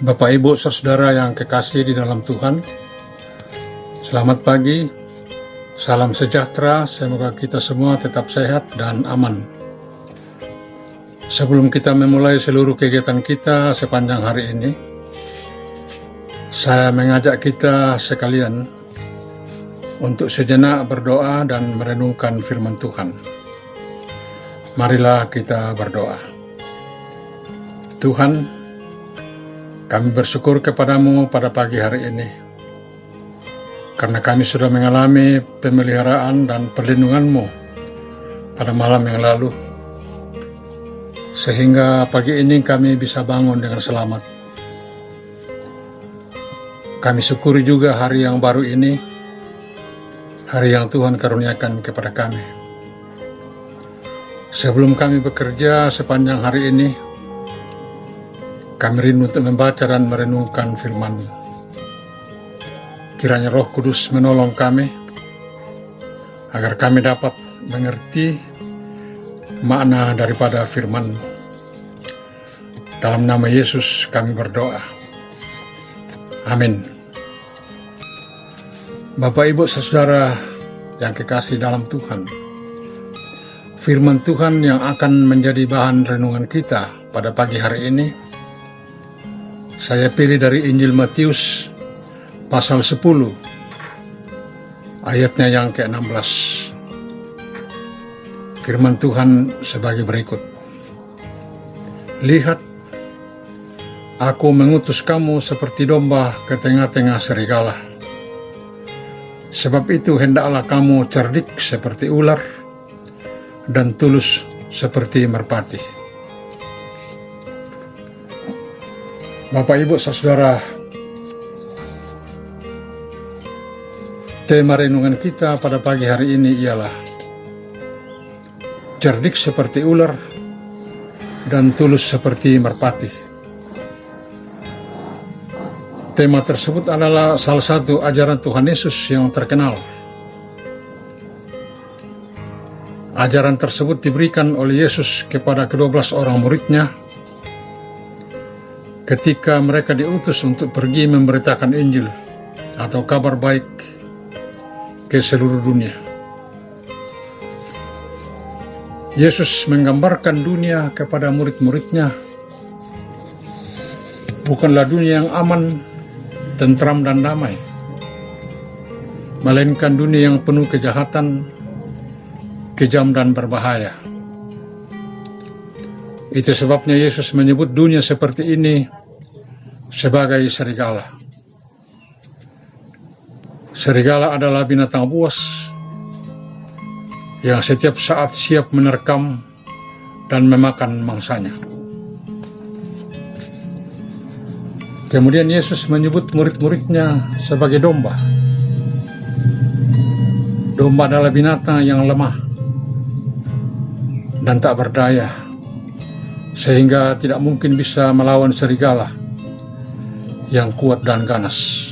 Bapak, Ibu, Saudara yang kekasih di dalam Tuhan, selamat pagi, salam sejahtera, semoga kita semua tetap sehat dan aman. Sebelum kita memulai seluruh kegiatan kita sepanjang hari ini, saya mengajak kita sekalian untuk sejenak berdoa dan merenungkan firman Tuhan. Marilah kita berdoa. Tuhan, kami bersyukur kepadamu pada pagi hari ini, karena kami sudah mengalami pemeliharaan dan perlindunganmu pada malam yang lalu, sehingga pagi ini kami bisa bangun dengan selamat. Kami syukuri juga hari yang baru ini, hari yang Tuhan karuniakan kepada kami. Sebelum kami bekerja sepanjang hari ini, kami rindu untuk membaca dan merenungkan firman-Mu. Kiranya Roh Kudus menolong kami, agar kami dapat mengerti makna daripada firman-Mu. Dalam nama Yesus kami berdoa. Amin. Bapak, Ibu, Saudara yang kekasih dalam Tuhan, firman Tuhan yang akan menjadi bahan renungan kita pada pagi hari ini, saya pilih dari Injil Matius pasal 10, ayatnya yang ke-16. Firman Tuhan sebagai berikut. Lihat, aku mengutus kamu seperti domba ke tengah-tengah serigala. Sebab itu hendaklah kamu cerdik seperti ular dan tulus seperti merpati. Bapak, Ibu, Saudara, tema renungan kita pada pagi hari ini ialah cerdik seperti ular dan tulus seperti merpati. Tema tersebut adalah salah satu ajaran Tuhan Yesus yang terkenal. Ajaran tersebut diberikan oleh Yesus kepada ke-12 orang muridnya ketika mereka diutus untuk pergi memberitakan Injil atau kabar baik ke seluruh dunia. Yesus menggambarkan dunia kepada murid-muridnya bukanlah dunia yang aman, tentram dan damai, melainkan dunia yang penuh kejahatan, kejam dan berbahaya. Itu sebabnya Yesus menyebut dunia seperti ini sebagai serigala. Serigala adalah binatang buas yang setiap saat siap menerkam dan memakan mangsanya. Kemudian Yesus menyebut murid-muridnya sebagai domba. Domba adalah binatang yang lemah dan tak berdaya, sehingga tidak mungkin bisa melawan serigala yang kuat dan ganas.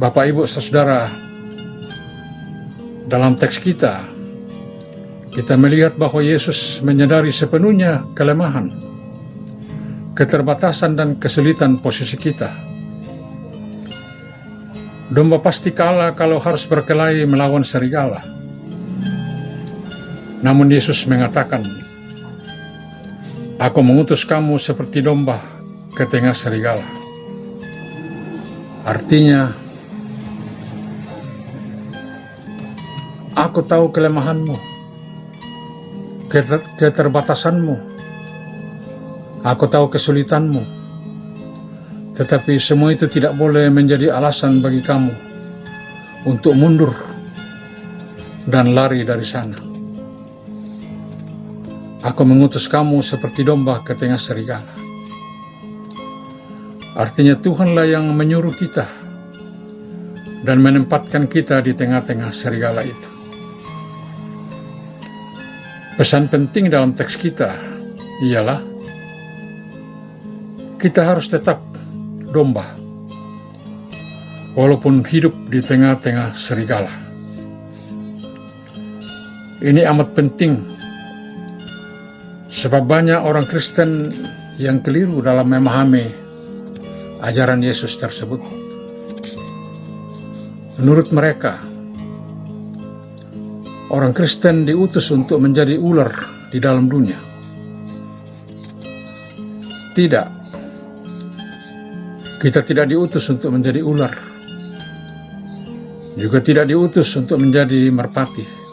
Bapak, Ibu, Saudara, dalam teks kita melihat bahwa Yesus menyadari sepenuhnya kelemahan, keterbatasan dan kesulitan posisi kita. Domba pasti kalah kalau harus berkelahi melawan serigala. Namun Yesus mengatakan, aku mengutus kamu seperti domba ke tengah serigala. Artinya, aku tahu kelemahanmu, keterbatasanmu, aku tahu kesulitanmu, tetapi semua itu tidak boleh menjadi alasan bagi kamu untuk mundur dan lari dari sana. Aku mengutus kamu seperti domba ke tengah serigala. Artinya Tuhanlah yang menyuruh kita dan menempatkan kita di tengah-tengah serigala itu. Pesan penting dalam teks kita ialah kita harus tetap domba, walaupun hidup di tengah-tengah serigala. Ini amat penting, sebab banyak orang Kristen yang keliru dalam memahami ajaran Yesus tersebut. Menurut mereka, orang Kristen diutus untuk menjadi ular di dalam dunia. Tidak, kita tidak diutus untuk menjadi ular, juga tidak diutus untuk menjadi merpati.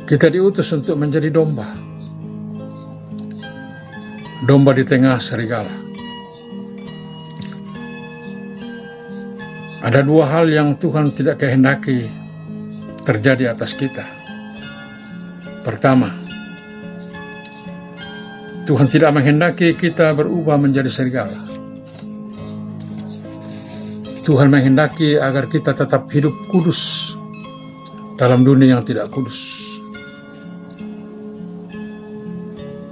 Kita diutus untuk menjadi domba, domba di tengah serigala. Ada dua hal yang Tuhan tidak kehendaki terjadi atas kita. Pertama, Tuhan tidak menghendaki kita berubah menjadi serigala. Tuhan menghendaki agar kita tetap hidup kudus dalam dunia yang tidak kudus.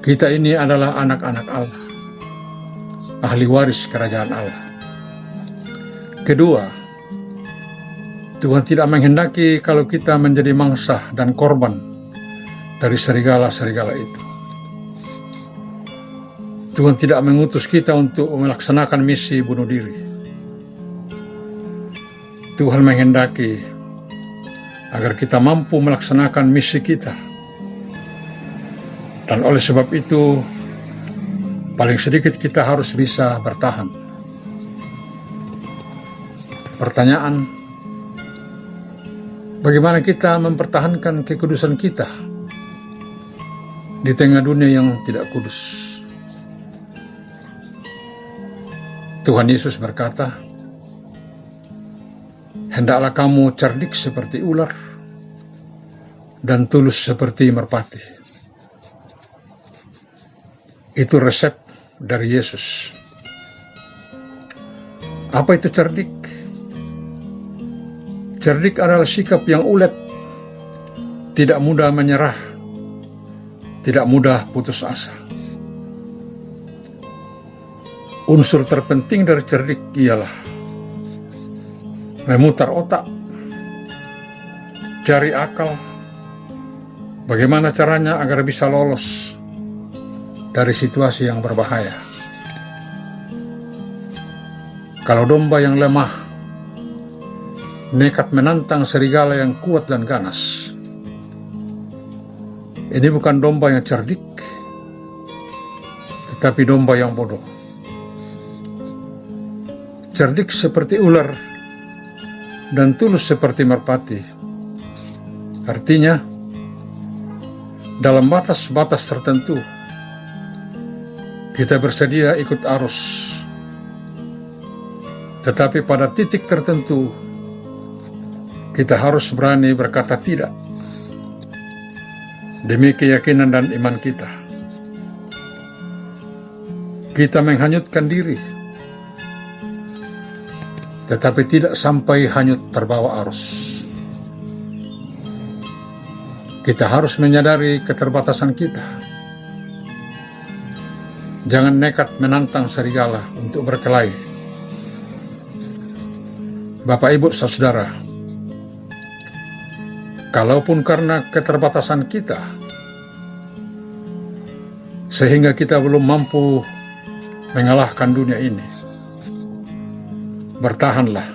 Kita ini adalah anak-anak Allah, ahli waris kerajaan Allah. Kedua, Tuhan tidak menghendaki kalau kita menjadi mangsa dan korban dari serigala-serigala itu. Tuhan tidak mengutus kita untuk melaksanakan misi bunuh diri. Tuhan menghendaki agar kita mampu melaksanakan misi kita. Dan oleh sebab itu, paling sedikit kita harus bisa bertahan. Pertanyaan, bagaimana kita mempertahankan kekudusan kita di tengah dunia yang tidak kudus? Tuhan Yesus berkata, "Hendaklah kamu cerdik seperti ular dan tulus seperti merpati." Itu resep dari Yesus. Apa itu cerdik? Cerdik adalah sikap yang ulet, tidak mudah menyerah, tidak mudah putus asa. Unsur terpenting dari cerdik ialah memutar otak, cari akal, bagaimana caranya agar bisa lolos dari situasi yang berbahaya. Kalau domba yang lemah nekat menantang serigala yang kuat dan ganas, ini bukan domba yang cerdik, tetapi domba yang bodoh. Cerdik seperti ular dan tulus seperti merpati. Artinya, dalam batas-batas tertentu, kita bersedia ikut arus. Tetapi pada titik tertentu, kita harus berani berkata tidak demi keyakinan dan iman kita. Kita menghanyutkan diri, tetapi tidak sampai hanyut terbawa arus. Kita harus menyadari keterbatasan kita. Jangan nekat menantang serigala untuk berkelahi. Bapak, Ibu, Saudara, kalaupun karena keterbatasan kita, sehingga kita belum mampu mengalahkan dunia ini, bertahanlah,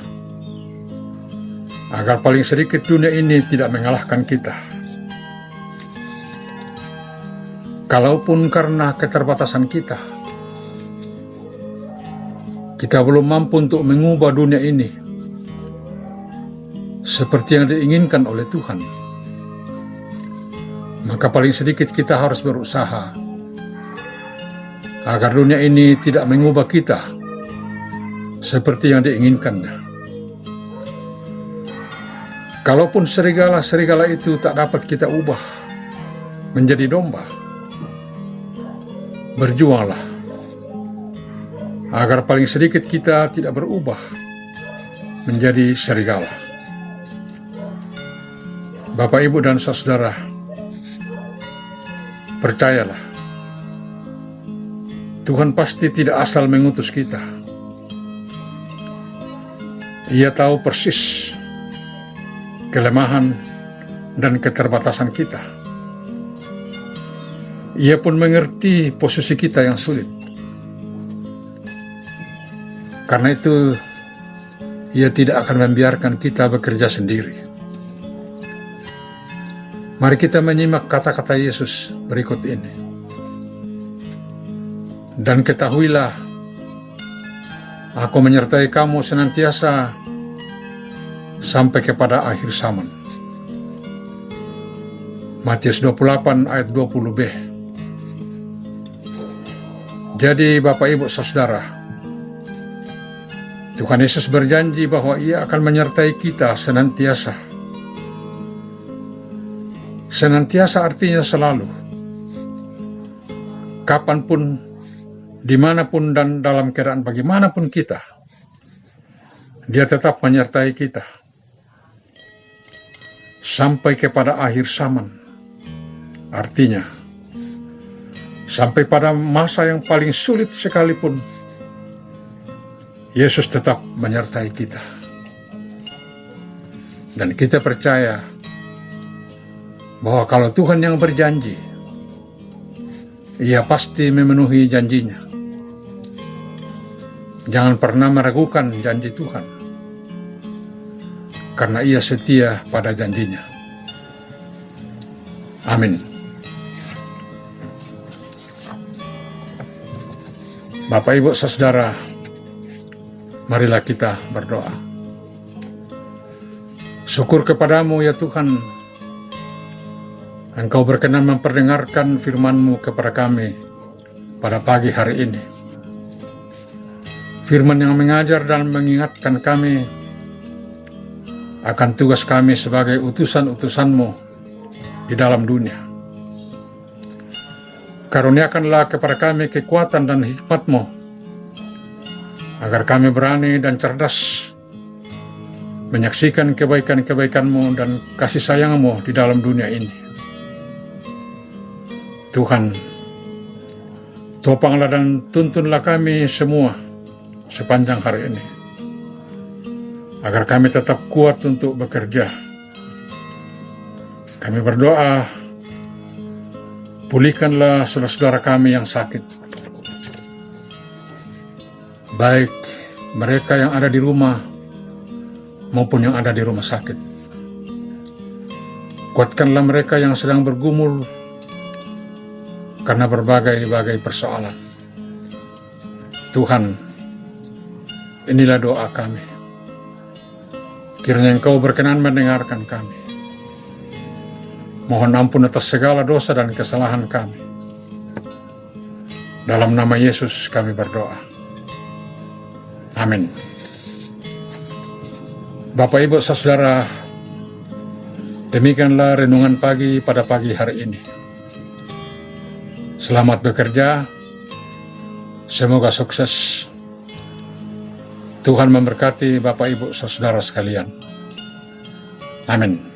agar paling sedikit dunia ini tidak mengalahkan kita. Kalaupun karena keterbatasan kita belum mampu untuk mengubah dunia ini seperti yang diinginkan oleh Tuhan, maka paling sedikit kita harus berusaha agar dunia ini tidak mengubah kita seperti yang diinginkannya. Kalaupun serigala-serigala itu tak dapat kita ubah menjadi domba, berjuanglah agar paling sedikit kita tidak berubah menjadi serigala. Bapak, Ibu, dan Saudara, Percayalah, Tuhan pasti tidak asal mengutus kita. Ia tahu persis kelemahan dan keterbatasan kita. Ia pun mengerti posisi kita yang sulit. Karena itu, Ia tidak akan membiarkan kita bekerja sendiri. Mari kita menyimak kata-kata Yesus berikut ini. Dan ketahuilah, Aku menyertai kamu senantiasa sampai kepada akhir zaman. Matius 28 ayat 20b. Jadi Bapak Ibu Saudara, Tuhan Yesus berjanji bahwa Ia akan menyertai kita senantiasa. Senantiasa artinya selalu, kapanpun, dimanapun, dan dalam keadaan bagaimanapun kita, Dia tetap menyertai kita sampai kepada akhir zaman. Artinya, sampai pada masa yang paling sulit sekalipun, Yesus tetap menyertai kita. Dan kita percaya bahwa kalau Tuhan yang berjanji, Ia pasti memenuhi janjinya. Jangan pernah meragukan janji Tuhan, karena Ia setia pada janjinya. Amin. Bapak Ibu Saudara, marilah kita berdoa. Syukur kepadamu ya Tuhan, Engkau berkenan memperdengarkan firman-Mu kepada kami pada pagi hari ini. Firman yang mengajar dan mengingatkan kami akan tugas kami sebagai utusan-utusan-Mu di dalam dunia. Karuniakanlah kepada kami kekuatan dan hikmat-Mu, agar kami berani dan cerdas menyaksikan kebaikan-kebaikan-Mu dan kasih sayang-Mu di dalam dunia ini. Tuhan, topanglah dan tuntunlah kami semua sepanjang hari ini, agar kami tetap kuat untuk bekerja. Kami berdoa, pulihkanlah saudara-saudara kami yang sakit, baik mereka yang ada di rumah maupun yang ada di rumah sakit. Kuatkanlah mereka yang sedang bergumul karena berbagai-bagai persoalan. Tuhan, inilah doa kami. Kiranya Engkau berkenan mendengarkan kami. Mohon ampun atas segala dosa dan kesalahan kami. Dalam nama Yesus kami berdoa. Amin. Bapak Ibu Saudara, demikianlah renungan pagi pada pagi hari ini. Selamat bekerja, semoga sukses. Tuhan memberkati Bapak Ibu Saudara sekalian. Amin.